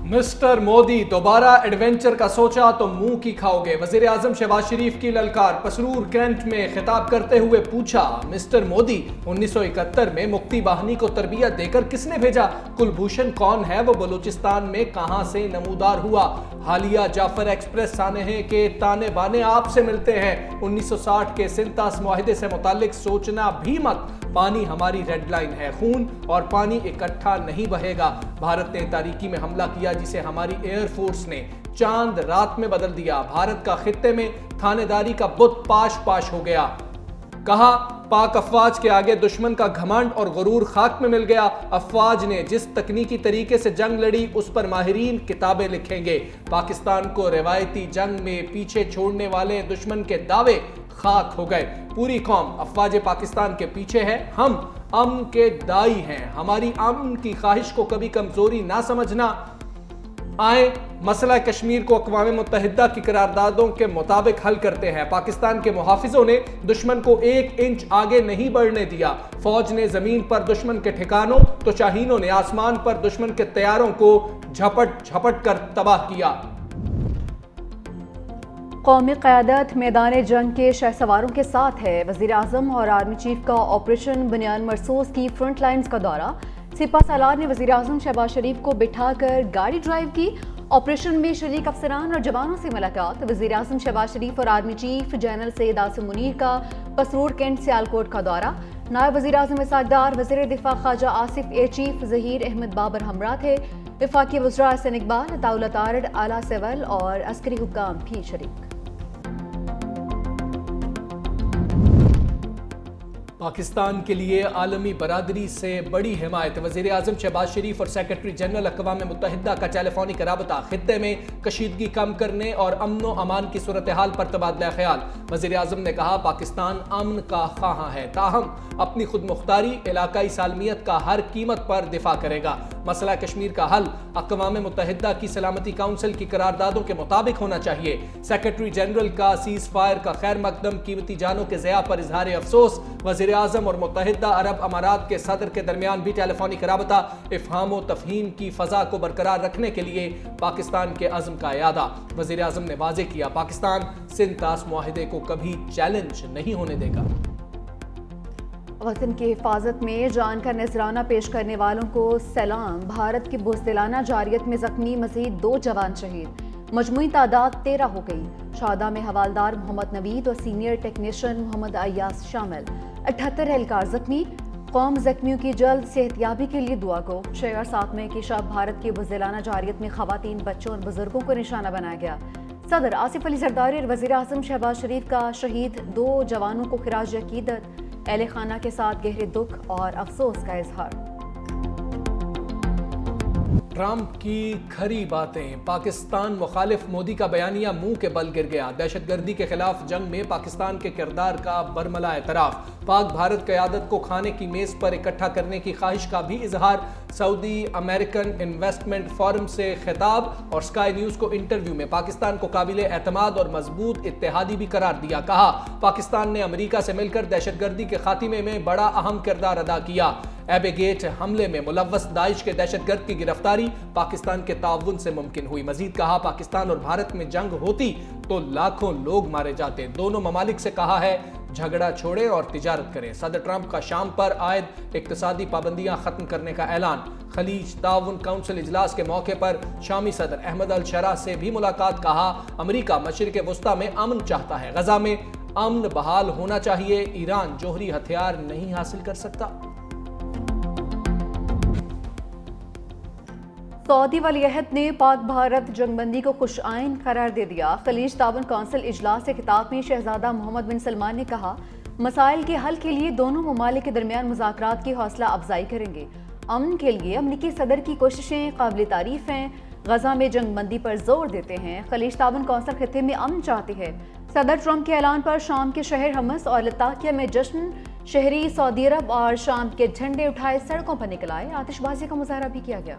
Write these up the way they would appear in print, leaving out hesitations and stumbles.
Mister Modi دوبارہ adventure کا سوچا تو منہ کی کھاؤ گے۔ وزیر اعظم شہباز شریف کی للکار۔ پسرور کینٹ میں خطاب کرتے ہوئے پوچھا، مسٹر مودی 1971 میں مکتی باہنی کو تربیت دے کر کس نے بھیجا؟ کلبھوشن کون ہے؟ وہ بلوچستان میں کہاں سے نمودار ہوا؟ حالیہ جعفر ایکسپریس سانحے کے تانے بانے آپ سے ملتے ہیں۔ 1960 کے سنتاس معاہدے سے متعلق سوچنا بھی مت۔ پانی ہماری ریڈ لائن ہے، خون اور پانی اکٹھا نہیں بہے گا۔ بھارت نے تاریکی میں حملہ کیا جسے ہماری ایئر فورس نے چاند رات میں بدل دیا۔ بھارت کا خطے میں تھانے داری کا بت پاش پاش ہو گیا۔ کہا، پاک افواج کے آگے دشمن کا گھمنڈ اور غرور خاک میں مل گیا۔ افواج نے جس تکنیکی طریقے سے جنگ لڑی اس پر ماہرین کتابیں لکھیں گے۔ پاکستان کو روایتی جنگ میں پیچھے چھوڑنے والے دشمن کے دعوے خاک ہو گئے۔ پوری قوم افواج پاکستان کے پیچھے ہے۔ ہم امن کے دائی ہیں۔ ہماری امن کی خواہش کو کبھی کمزوری نہ سمجھنا۔ آئیں مسئلہ کشمیر کو اقوام متحدہ کی قراردادوں کے مطابق حل کرتے ہیں۔ پاکستان کے محافظوں نے دشمن کو 1 انچ آگے نہیں بڑھنے دیا۔ فوج نے زمین پر دشمن کے ٹھکانوں تو شاہینوں نے آسمان پر دشمن کے طیاروں کو جھپٹ جھپٹ کر تباہ کیا۔ قومی قیادت میدان جنگ کے شہ سواروں کے ساتھ ہے۔ وزیر اعظم اور آرمی چیف کا آپریشن بنیان مرصوص کی فرنٹ لائنز کا دورہ۔ سپہ سالار نے وزیر اعظم شہباز شریف کو بٹھا کر گاڑی ڈرائیو کی۔ آپریشن میں شریک افسران اور جوانوں سے ملاقات۔ وزیر اعظم شہباز شریف اور army chief general Syed Asim Munir کا پسرور کینٹ سیالکوٹ کا دورہ۔ نائب وزیر اعظم اسحاق ڈار، وزیر دفاع خواجہ آصف ایئر چیف ظہیر احمد بابر ہمراہ تھے۔ وفاقی وزراء احسن اقبال، عطاءاللہ تارڑ، اعلیٰ سول اور عسکری حکام بھی شریک۔ پاکستان کے لیے عالمی برادری سے بڑی حمایت۔ وزیر اعظم شہباز شریف اور سیکرٹری جنرل اقوام متحدہ کا ٹیلی فونک رابطہ۔ خطے میں کشیدگی کم کرنے اور امن و امان کی صورتحال پر تبادلہ خیال۔ وزیر اعظم نے کہا، پاکستان امن کا خواہاں ہے، تاہم اپنی خود مختاری، علاقائی سالمیت کا ہر قیمت پر دفاع کرے گا۔ مسئلہ کشمیر کا حل اقوام متحدہ کی سلامتی کونسل کی قراردادوں کے مطابق ہونا چاہیے۔ سیکرٹری جنرل کا سیز فائر کا خیر مقدم۔ قیمتی جانوں کے ضیاع پر اظہار افسوس۔ وزیر اعظم اور متحدہ عرب امارات کے صدر کے درمیان بھی ٹیلی فونک رابطہ۔ افہام و تفہیم کی فضا کو برقرار رکھنے کے لیے پاکستان کے عزم کا اعادہ۔ وزیر اعظم نے واضح کیا، پاکستان سنتاس معاہدے کو کبھی چیلنج نہیں ہونے دے گا۔ وطن کی حفاظت میں جان کا نذرانہ پیش کرنے والوں کو سلام۔ بھارت کی بزدلانہ جارحیت میں زخمی مزید 2 جوان شہید، مجموعی تعداد 13 ہو گئی۔ شہداء میں حوالدار محمد نوید اور سینئر ٹیکنیشین محمد ایاز شامل۔ 78 اہلکار زخمی۔ قوم زخمیوں کی جلد صحتیابی کے لیے دعا گو۔ 6 اور 7 مئی کی شب بھارت کی بزدلانہ جارحیت میں خواتین، بچوں اور بزرگوں کو نشانہ بنایا گیا۔ صدر آصف علی زرداری اور وزیر اعظم شہباز شریف کا شہید 2 جوانوں کو خراج عقیدت، اہل خانہ کے ساتھ گہرے دکھ اور افسوس کا اظہار۔ ٹرمپ کی کھری باتیں۔ پاکستان مخالف مودی کا بیانیہ منہ کے بل گر گیا۔ دہشت گردی کے خلاف جنگ میں پاکستان کے کردار کا برملا اعتراف۔ پاک بھارت قیادت کو کھانے کی میز پر اکٹھا کرنے کی خواہش کا بھی اظہار۔ سعودی امریکن انویسٹمنٹ فورم سے خطاب اور اسکائی نیوز کو انٹرویو میں پاکستان کو قابل اعتماد اور مضبوط اتحادی بھی قرار دیا۔ کہا، پاکستان نے امریکہ سے مل کر دہشت گردی کے خاتمے میں بڑا اہم کردار ادا کیا۔ ایبے گیٹ حملے میں ملوث داعش کے دہشت گرد کی گرفتاری پاکستان کے تعاون سے ممکن ہوئی۔ مزید کہا، پاکستان اور بھارت میں جنگ ہوتی تو لاکھوں لوگ مارے جاتے۔ دونوں ممالک سے کہا ہے، جھگڑا چھوڑیں اور تجارت کریں۔ صدر ٹرمپ کا شام پر عائد اقتصادی پابندیاں ختم کرنے کا اعلان۔ خلیج تعاون کونسل اجلاس کے موقع پر شامی صدر احمد الشرا سے بھی ملاقات۔ کہا، امریکہ مشرق وسطیٰ میں امن چاہتا ہے، غزہ میں امن بحال ہونا چاہیے۔ ایران جوہری ہتھیار نہیں حاصل کر سکتا۔ سعودی ولی عہد نے پاک بھارت جنگ بندی کو خوش آئین قرار دے دیا۔ خلیج تعاون کونسل اجلاس سے خطاب میں شہزادہ محمد بن سلمان نے کہا، مسائل کے حل کے لیے دونوں ممالک کے درمیان مذاکرات کی حوصلہ افزائی کریں گے۔ امن کے لیے امریکی صدر کی کوششیں قابل تعریف ہیں۔ غزہ میں جنگ بندی پر زور دیتے ہیں۔ خلیج تعاون کونسل خطے میں امن چاہتی ہے۔ صدر ٹرمپ کے اعلان پر شام کے شہر حمص اور لتاکیہ میں جشن۔ شہری سعودی عرب اور شام کے جھنڈے اٹھائے سڑکوں پر نکل آئے۔ آتش بازی کا مظاہرہ بھی کیا گیا۔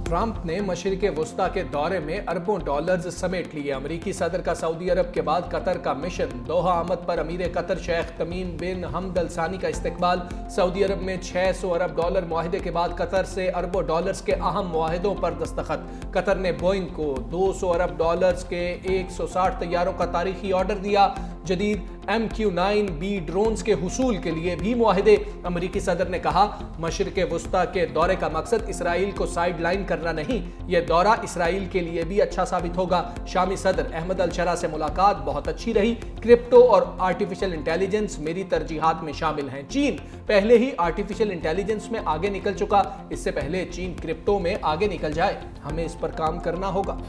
ट्रंप ने मशरिक वस्ता के दौरे में अरबों डॉलर्स समेट लिए। अमेरिकी सदर का सऊदी अरब के बाद कतर का मिशन। दोहा आमद पर अमीर कतर शेख तमीम बिन हमद अल सानी का इस्तकबाल। सऊदी अरब में 600 अरब डॉलर मुआहदे के बाद कतर से अरबों डॉलर्स के अहम मुआहदों पर दस्तखत। कतर ने बोइंग को 200 अरब डॉलर्स के 160 तैयारों का तारीखी ऑर्डर दिया। जदीद MQ-9B ड्रोन्स के हुसूल के लिए भी मुआहदे। अमेरिकी सदर ने कहा, मशरिक वस्ता के दौरे का मकसद इसराइल को साइड लाइन करना नहीं, यह दौरा इसराइल के लिए भी अच्छा साबित होगा। शामी सदर अहमद अल शरा से मुलाकात बहुत अच्छी रही। क्रिप्टो और आर्टिफिशियल इंटेलिजेंस मेरी तरजीहात में शामिल हैं। चीन पहले ही आर्टिफिशियल इंटेलिजेंस में आगे निकल चुका, इससे पहले चीन क्रिप्टो में आगे निकल जाए। हमें इस पर काम करना होगा।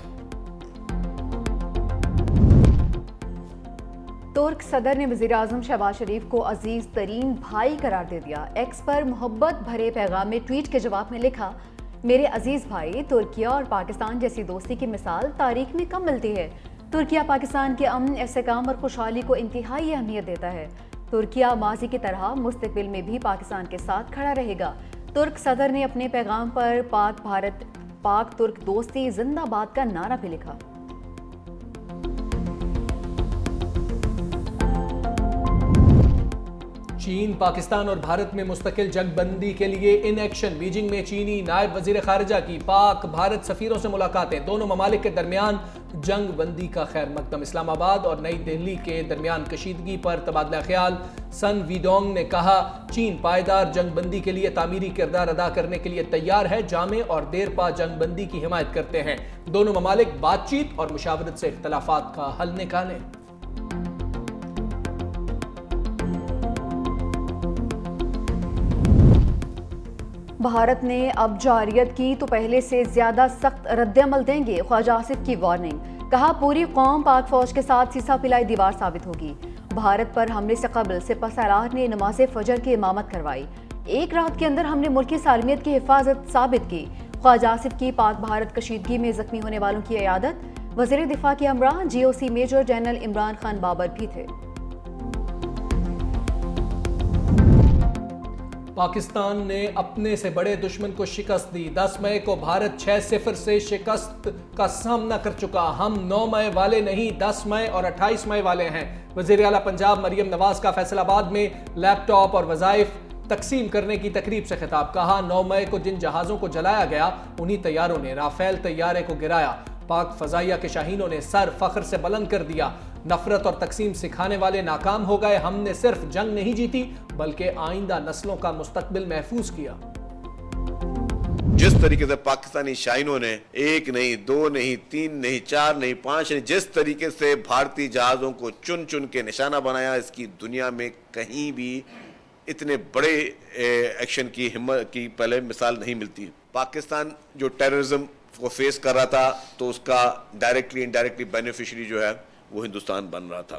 तुर्क सदर ने वज़ीर-ए-आज़म शहबाज शरीफ को अजीज तरीन भाई करार दे दिया। एक्स पर मोहब्बत भरे पैगाम में ट्वीट के जवाब में लिखा, मेरे अजीज भाई, तुर्किया और पाकिस्तान जैसी दोस्ती की मिसाल तारीख में कम मिलती है। तुर्किया पाकिस्तान के अमन, इस्तेहकाम और खुशहाली को इंतहाई अहमियत देता है। तुर्किया माजी की तरह मुस्तकबिल में भी पाकिस्तान के साथ खड़ा रहेगा। तुर्क सदर ने अपने पैगाम पर पाक तुर्क दोस्ती जिंदाबाद का नारा भी लिखा। चीन, पाकिस्तान और भारत में मुस्तकिल जंगबंदी के लिए इन एक्शन। बीजिंग में चीनी नायब वजीर खारजा की पाक भारत सफीरों से मुलाकातें। दोनों ममालिक के दरमियान जंगबंदी का खैर मकदम। इस्लामाबाद और नई दिल्ली के दरमियान कशीदगी पर तबादला ख्याल। सन वीडोंग ने कहा, चीन पायदार जंगबंदी के लिए तामीरी किरदार अदा करने के लिए तैयार है, जामे और देरपा जंगबंदी की हिमायत करते हैं। दोनों ममालिक बातचीत और मुशावरत से इख्तलाफात का हल निकालें। भारत ने अब जारियत की तो पहले से ज्यादा सख्त रद्दअमल देंगे। ख्वाजा आसिफ की वार्निंग। कहा, पूरी कौम पाक फौज के साथ सीसा पिलाई दीवार साबित होगी। भारत पर हमले से कबल सिपहसालार ने नमाज फजर की इमामत करवाई। एक रात के अंदर हमने मुल्क की सालमियत की हिफाजत साबित की। ख्वाजा आसिफ की पाक भारत कशीदगी में जख्मी होने वालों की इयादत। वज़ीर दिफा के हमरा GOC major general Imran Khan Babar भी थे। पाकिस्तान ने अपने से बड़े दुश्मन को शिकस्त दी। 10 मई को भारत 6-0 से शिकस्त का सामना कर चुका। हम 9 मई वाले नहीं, 10 मई और 28 मई वाले हैं। वज़ीर आला पंजाब मरियम नवाज का फैसलाबाद में लैपटॉप और वज़ाइफ तकसीम करने की तकरीब से खिताब। कहा, 9 मई को जिन जहाज़ों को जलाया गया, उन्हीं तैयारों ने राफेल तैयारे को गिराया। पाक फजाइया के शाहीनों ने सर फख्र से बुलंद कर दिया। नफरत और तकसीम सिखाने वाले नाकाम हो गए। हमने सिर्फ जंग नहीं जीती, बल्कि आइंदा नस्लों का मुस्तकबिल महफूज किया। जिस तरीके से पाकिस्तानी शाहीनों ने 1 नहीं, 2 नहीं, 3 नहीं, 4 नहीं, 5 नहीं, जिस तरीके से भारतीय जहाज़ों को चुन चुन के निशाना बनाया, इसकी दुनिया में कहीं भी इतने बड़े एक्शन की हिम्मत की पहले मिसाल नहीं मिलती। पाकिस्तान जो टेररिज्म को फेस कर रहा था, तो उसका डायरेक्टली इनडायरेक्टली बेनिफिशियरी जो है वो हिंदुस्तान बन रहा था।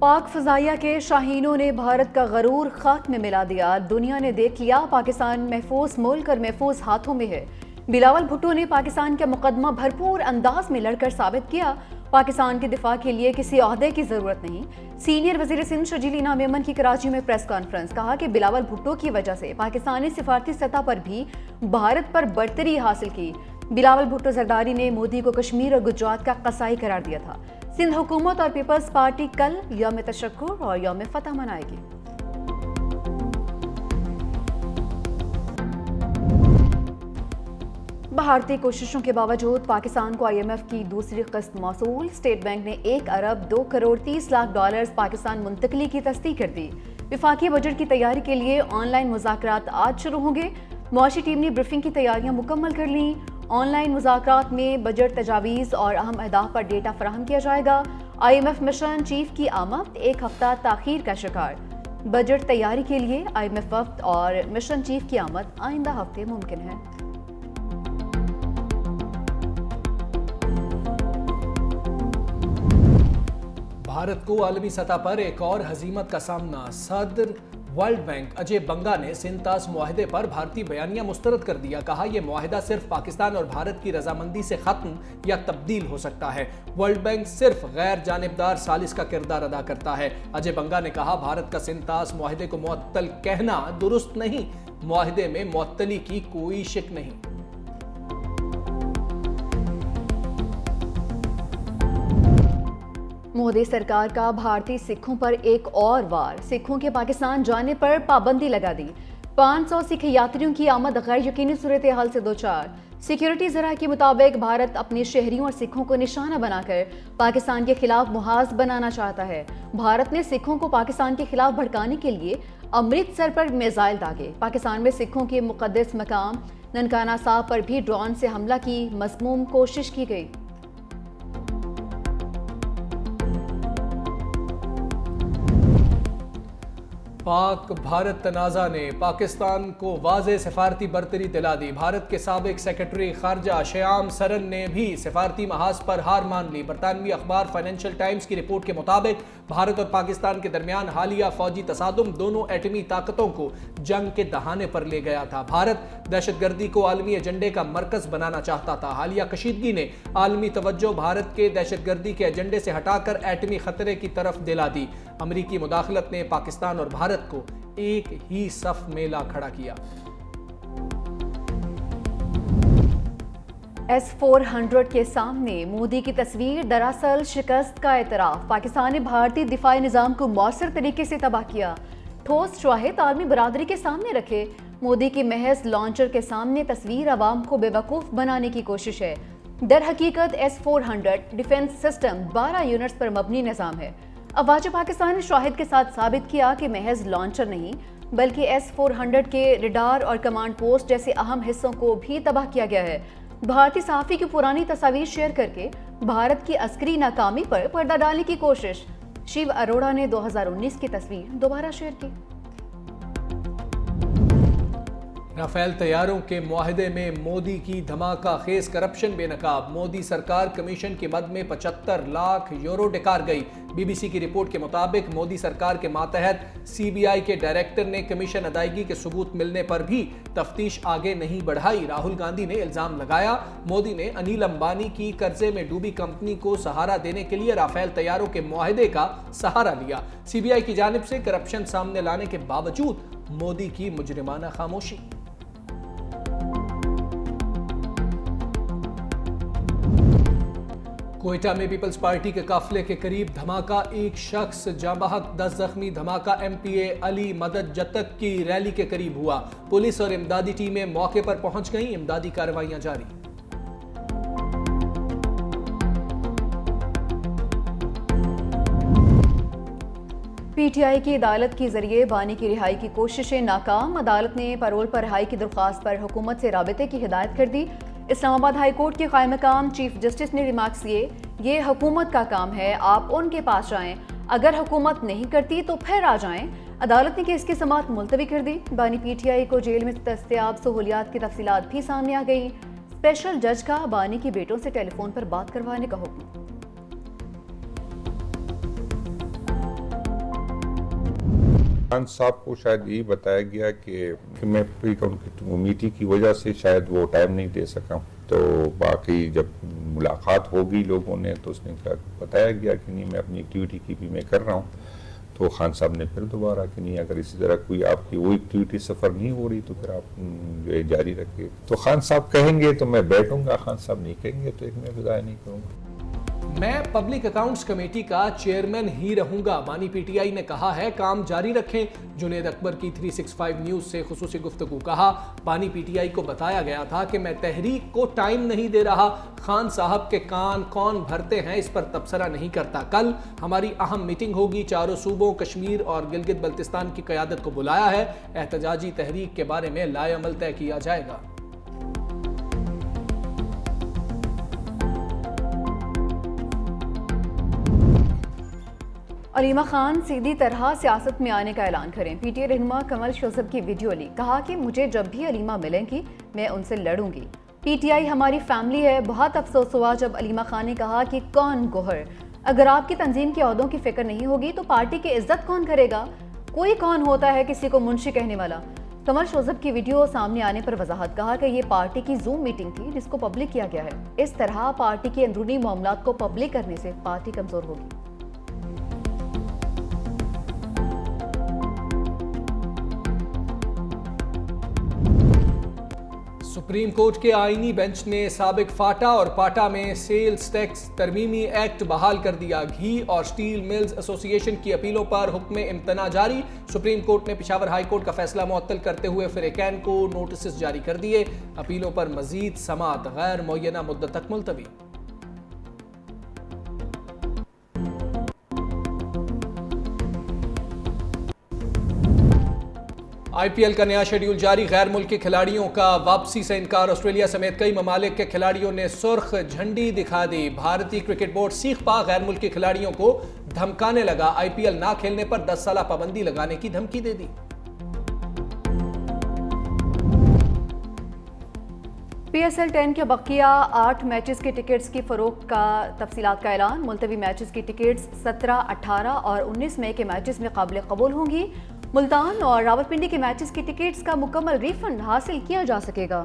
पाक फजाइया के शाहीनों ने भारत का गरूर खाक में मिला दिया। दुनिया ने देख लिया, पाकिस्तान महफूज मुल्क और महफूज हाथों में है। बिलावल भुट्टो ने पाकिस्तान का मुकदमा भरपूर अंदाज में लड़कर साबित किया, पाकिस्तान के दिफा के लिए किसी ओहदे की जरूरत नहीं। सीनियर वजीर सिंध शर्जील इनाम मेमन की कराची में प्रेस कॉन्फ्रेंस। कहा कि बिलावल भुट्टो की वजह से पाकिस्तान ने सिफारती सतह पर भी भारत पर बढ़तरी हासिल की। बिलावल भुट्टो जरदारी ने मोदी को कश्मीर और गुजरात का कसाई करार दिया था। सिंध हुकूमत और पीपल्स पार्टी कल यौम तशक्कुर और यौम फतह मनाएगी। भारतीय कोशिशों के बावजूद पाकिस्तान को IMF की दूसरी किस्त मौसूल। स्टेट बैंक ने 1 अरब 2 करोड़ 30 लाख डॉलर्स पाकिस्तान मुंतकली की तस्दीक कर दी। विफाकी बजट की तैयारी के लिए ऑनलाइन मुज़ाकरात आज शुरू होंगे। मुआशी टीम ने ब्रीफिंग की तैयारियां मुकम्मल कर ली। ऑनलाइन मुज़ाकरात में बजट तजावीज़ और अहम अहदाफ पर डेटा फराहम किया जाएगा। IMF मिशन चीफ की आमद 1 हफ्ता ताख़ीर का शिकार। बजट तैयारी के लिए IMF वफ्द और मिशन चीफ की आमद आइंदा हफ्ते मुमकिन है। भारत को आलमी सतह पर एक और हजीमत का सामना। सदर वर्ल्ड बैंक अजय बंगा ने सिंतास मुआहदे पर भारतीय बयानिया मुस्तरद कर दिया। कहा यह मुआहदा सिर्फ पाकिस्तान और भारत की रजामंदी से खत्म या तब्दील हो सकता है। वर्ल्ड बैंक सिर्फ गैर जानिबदार सालिस का किरदार अदा करता है। अजय बंगा ने कहा भारत का सिंतास मुआहदे को मुअत्तल कहना दुरुस्त नहीं, मुआहदे में मुअत्तली की कोई शिक नहीं। मोदी सरकार का भारतीय सिखों पर एक और वार, सिखों के पाकिस्तान जाने पर पाबंदी लगा दी। 500 सिख यात्रियों की आमद गैर यकीनी सूरत हाल से दो चार। सिक्योरिटी ज़राए के मुताबिक भारत अपने शहरियों और सिखों को निशाना बनाकर पाकिस्तान के खिलाफ मुहाज बनाना चाहता है। भारत ने सिखों को पाकिस्तान के खिलाफ भड़काने के लिए अमृतसर पर मिसाइल दागे। पाकिस्तान में सिखों के मुक़द्दस मकाम ननकाना साहब पर भी ड्रोन से हमला की मज़मूम कोशिश की गई। पाक भारत तनाज़ा ने पाकिस्तान को वाज़े सफारती बरतरी दिला दी। भारत के साबिक सेक्रेटरी खारजा श्याम सरन ने भी सफारती महाज पर हार मान ली। बरतानवी अखबार फाइनेंशियल टाइम्स की रिपोर्ट के मुताबिक भारत और पाकिस्तान के दरमियान हालिया फौजी तसादुम दोनों एटमी ताकतों को जंग के दहाने पर ले गया था। भारत दहशतगर्दी को आलमी एजेंडे का मरकज बनाना चाहता था। हालिया कशीदगी ने आलमी तवज्जो भारत के दहशतगर्दी के एजेंडे से हटाकर एटमी खतरे की तरफ दिला दी। अमरीकी मुदाखलत ने पाकिस्तान और भारत को एक ही सफ में ला खड़ा किया। S-400 के सामने मोदी की तस्वीर दरअसल शिकस्त का एतराफ। पाकिस्तान ने भारतीय दिफाई निज़ाम को मौसर तरीके से तबाह किया। ठोस शवाहिद आलमी बरादरी के सामने रखे। मोदी की महज लॉन्चर के सामने तस्वीर अवाम को बेवकूफ़ बनाने की कोशिश है। दर हकीकत S-400 डिफेंस सिस्टम 12 यूनिट्स पर मबनी निज़ाम है। अवाज पाकिस्तान ने शाहिद के साथ साबित किया कि महज लॉन्चर नहीं बल्कि S-400 के रडार और कमांड पोस्ट जैसे अहम हिस्सों को भी तबाह किया गया है। भारतीय सहाफ़ी की पुरानी तस्वीर शेयर करके भारत की अस्करी नाकामी पर पर्दा डालने की कोशिश। शिव अरोड़ा ने 2019 की तस्वीर दोबारा शेयर की। राफेल तैयारों के मुआहदे में मोदी की धमाका खेज करप्शन बेनकाब। मोदी सरकार कमीशन की मद में 75 लाख यूरो डिकार गई। बीबीसी की रिपोर्ट के मुताबिक मोदी सरकार के मातहत सीबीआई के डायरेक्टर ने कमीशन अदायगी के सबूत मिलने पर भी तफ्तीश आगे नहीं बढ़ाई। राहुल गांधी ने इल्जाम लगाया मोदी ने अनिल अंबानी की कर्जे में डूबी कंपनी को सहारा देने के लिए राफेल तैयारों के मुआहदे का सहारा लिया। सीबीआई की जानिब से करप्शन सामने लाने के बावजूद मोदी की मुजरिमाना खामोशी। कोयटा में पीपल्स पार्टी के काफिले के करीब धमाका, एक शख्स जाँ बहक 10 जख्मी। धमाका एमपीए अली मदद जतक की रैली के करीब हुआ। पुलिस और इमदादी टीमें मौके पर पहुंच गईं। इमदादी कार्रवाइयां जारी। पीटीआई की अदालत के जरिए बानी की रिहाई की कोशिशें नाकाम। अदालत ने पैरोल पर रिहाई की दरख्वास्त पर हुकूमत से राबते की हिदायत कर दी। इस्लामाबाद हाई कोर्ट के कायम मकाम चीफ जस्टिस ने रिमार्क्स किए, ये हुकूमत का काम है, आप उनके पास जाएं, अगर हुकूमत नहीं करती तो फिर आ जाएं। अदालत ने केस की समाअत मुलतवी कर दी। बानी पीटीआई को जेल में दस्तयाब सहूलियात की तफसीलात भी सामने आ गई। स्पेशल जज का बानी के बेटों से टेलीफोन पर बात करवाने का हुक्म। खान साहब को शायद यही बताया गया कि मैं प्री कमेटी की वजह से शायद वो टाइम नहीं दे सका। तो बाकी जब मुलाकात होगी लोगों ने तो उसने बताया गया कि नहीं मैं अपनी एक्टिविटी की भी मैं कर रहा हूँ। तो खान साहब ने फिर दोबारा कि नहीं अगर इसी तरह कोई आपकी वो एक्टिविटी सफ़र नहीं हो रही तो फिर आप जो है जारी रखिए। तो खान साहब कहेंगे तो मैं बैठूंगा, खान साहब नहीं कहेंगे तो एक मैं विदाई नहीं करूँगा। मैं पब्लिक अकाउंट्स कमेटी का चेयरमैन ही रहूंगा, बानी पीटीआई ने कहा है, काम जारी रखें। जुनेद अकबर की 365 न्यूज से खुसूसी गुफ्तगू। कहा बानी पीटीआई को बताया गया था कि मैं तहरीक को टाइम नहीं दे रहा, खान साहब के कान कौन भरते हैं इस पर तबसरा नहीं करता। कल हमारी अहम मीटिंग होगी, चारों सूबों कश्मीर और गिलगित बल्तिस्तान की क़यादत को बुलाया है, एहतजाजी तहरीक के बारे में लाए अमल तय किया जाएगा। अलीमा खान सीधी तरह सियासत में आने का ऐलान करें। पीटीआई रहनुमा कमल शोजब की वीडियो ली, कहा कि मुझे जब भी अलीमा मिलेंगी मैं उनसे लड़ूंगी। पीटीआई हमारी फैमिली है। बहुत अफसोस हुआ जब अलीमा खान ने कहा कि कौन गोहर, अगर आपकी तंजीम के ओहदों की फिक्र नहीं होगी तो पार्टी की इज्जत कौन करेगा। کوئی کون ہوتا ہے کسی کو منشی کہنے والا؟ قمر شوذب کی ویڈیو سامنے آنے پر وضاحت، کہا کہ یہ پارٹی کی زوم میٹنگ تھی جس کو پبلک کیا گیا ہے۔ اس طرح پارٹی کے اندرونی معاملات کو پبلک کرنے سے پارٹی کمزور ہوگی۔ سپریم کورٹ کے آئینی بینچ نے سابق فاٹا اور پاٹا میں سیلز ٹیکس ترمیمی ایکٹ بحال کر دیا۔ گھی اور سٹیل ملز ایسوسی ایشن کی اپیلوں پر حکم امتناع جاری۔ سپریم کورٹ نے پشاور ہائی کورٹ کا فیصلہ معطل کرتے ہوئے فریقین کو نوٹسز جاری کر دیے۔ اپیلوں پر مزید سماعت غیر معینہ مدت تک ملتوی۔ آئی پی ایل کا نیا شیڈیول جاری، غیر ملکی کھلاڑیوں کا واپسی سے انکار۔ آسٹریلیا سمیت کئی ممالک کے کھلاڑیوں نے سرخ جھنڈی دکھا دی۔ بھارتی کرکٹ بورڈ سیخ پا غیر ملکی کھلاڑیوں کو دھمکانے لگا، آئی پی ایل نہ کھیلنے پر 10 سالہ پابندی لگانے کی دھمکی دے دی۔ پی ایس ایل 10 کے بقیہ 8 میچز کے ٹکٹس کی فروخت کا تفصیلات کا اعلان۔ ملتوی میچز کی ٹکٹس 17، 18 اور 19 مئی کے میچز میں قابل قبول ہوں گی۔ ملتان اور راولپنڈی کے میچز کی ٹکٹس کا مکمل ریفنڈ حاصل کیا جا سکے گا۔